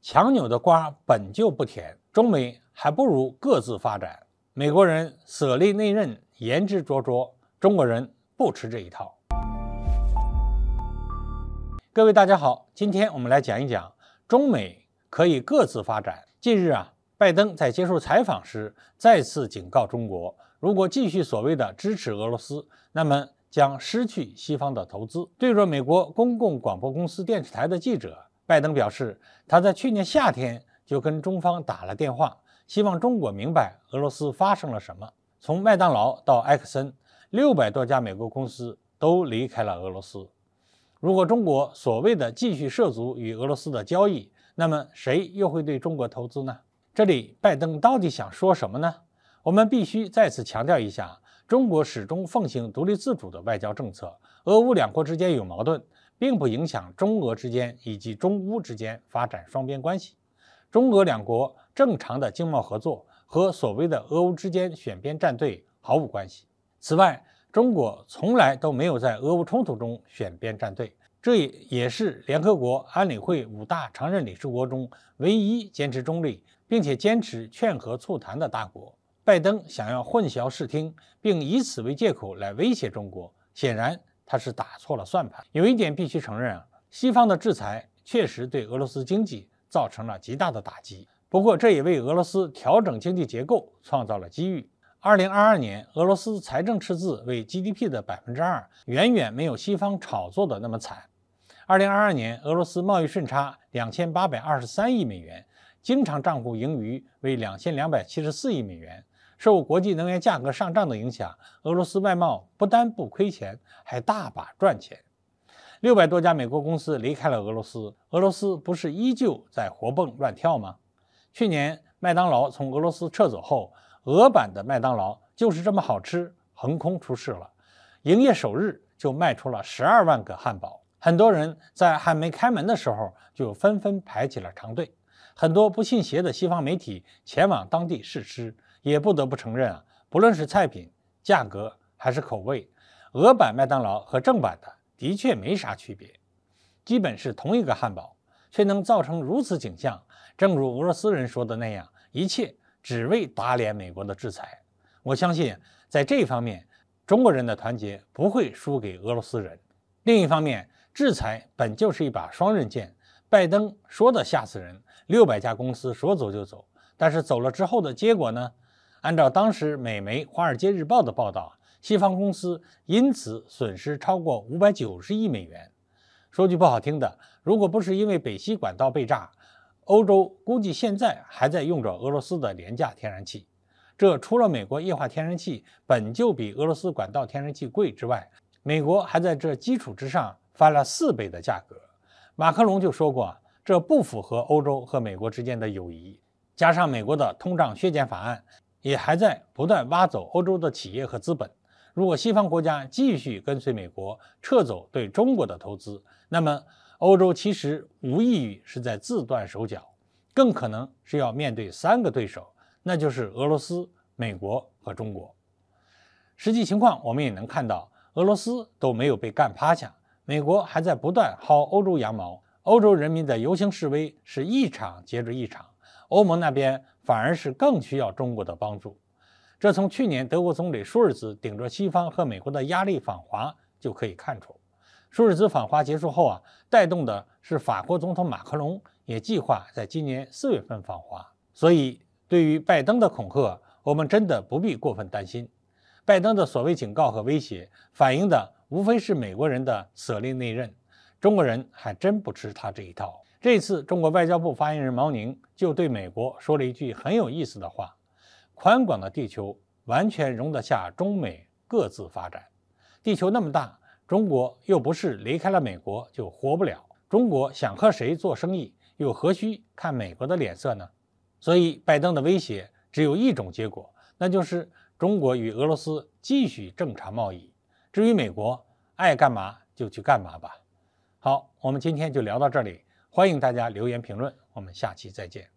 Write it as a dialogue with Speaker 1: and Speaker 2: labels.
Speaker 1: 强扭的瓜本就不甜，中美还不如各自发展。美国人舍利内任，言之灼灼，中国人不吃这一套。各位大家好，今天我们来讲一讲中美可以各自发展。近日拜登在接受采访时再次警告中国，如果继续所谓的支持俄罗斯，那么将失去西方的投资。对着美国公共广播公司电视台的记者，拜登表示，他在去年夏天就跟中方打了电话，希望中国明白俄罗斯发生了什么。从麦当劳到埃克森，600多家美国公司都离开了俄罗斯。如果中国所谓的继续涉足与俄罗斯的交易，那么谁又会对中国投资呢？这里拜登到底想说什么呢？我们必须再次强调一下，中国始终奉行独立自主的外交政策，俄乌两国之间有矛盾，并不影响中俄之间以及中乌之间发展双边关系。中俄两国正常的经贸合作和所谓的俄乌之间选边站队毫无关系。此外，中国从来都没有在俄乌冲突中选边站队，这也是联合国安理会5大常任理事国中唯一坚持中立，并且坚持劝和促谈的大国。拜登想要混淆视听，并以此为借口来威胁中国，显然他是打错了算盘。有一点必须承认西方的制裁确实对俄罗斯经济造成了极大的打击，不过这也为俄罗斯调整经济结构创造了机遇。2022年，俄罗斯财政赤字为 GDP 的2%，远远没有西方炒作的那么惨。2022年，俄罗斯贸易顺差2823亿美元，经常账户盈余为2274亿美元。受国际能源价格上涨的影响，俄罗斯外贸不但不亏钱，还大把赚钱。600多家美国公司离开了俄罗斯，俄罗斯不是依旧在活蹦乱跳吗？去年麦当劳从俄罗斯撤走后，俄版的麦当劳就是这么好吃，横空出世了。营业首日就卖出了12万个汉堡，很多人在还没开门的时候就纷纷排起了长队。很多不信邪的西方媒体前往当地试吃，也不得不承认不论是菜品、价格还是口味，俄版麦当劳和正版的确没啥区别，基本是同一个汉堡，却能造成如此景象。正如俄罗斯人说的那样，一切只为打脸美国的制裁。我相信在这一方面，中国人的团结不会输给俄罗斯人。另一方面，制裁本就是一把双刃剑，拜登说的吓死人，600家公司说走就走，但是走了之后的结果呢？按照当时美媒《华尔街日报》的报道，西方公司因此损失超过590亿美元。说句不好听的，如果不是因为北溪管道被炸，欧洲估计现在还在用着俄罗斯的廉价天然气。这除了美国液化天然气本就比俄罗斯管道天然气贵之外，美国还在这基础之上翻了4倍的价格。马克龙就说过，这不符合欧洲和美国之间的友谊。加上美国的通胀削减法案也还在不断挖走欧洲的企业和资本。如果西方国家继续跟随美国撤走对中国的投资，那么欧洲其实无异于是在自断手脚，更可能是要面对3个对手，那就是俄罗斯、美国和中国。实际情况我们也能看到，俄罗斯都没有被干趴下，美国还在不断薅欧洲羊毛，欧洲人民的游行示威是一场接着一场，欧盟那边反而是更需要中国的帮助。这从去年德国总理舒尔茨顶着西方和美国的压力访华就可以看出。舒尔茨访华结束后带动的是法国总统马克龙也计划在今年4月份访华。所以对于拜登的恐吓，我们真的不必过分担心。拜登的所谓警告和威胁，反映的无非是美国人的舍利内任，中国人还真不吃他这一套。这次中国外交部发言人毛宁就对美国说了一句很有意思的话：宽广的地球完全容得下中美各自发展。地球那么大，中国又不是离开了美国就活不了，中国想和谁做生意，又何须看美国的脸色呢？所以拜登的威胁只有一种结果，那就是中国与俄罗斯继续正常贸易。至于美国，爱干嘛就去干嘛吧。好，我们今天就聊到这里，欢迎大家留言评论，我们下期再见。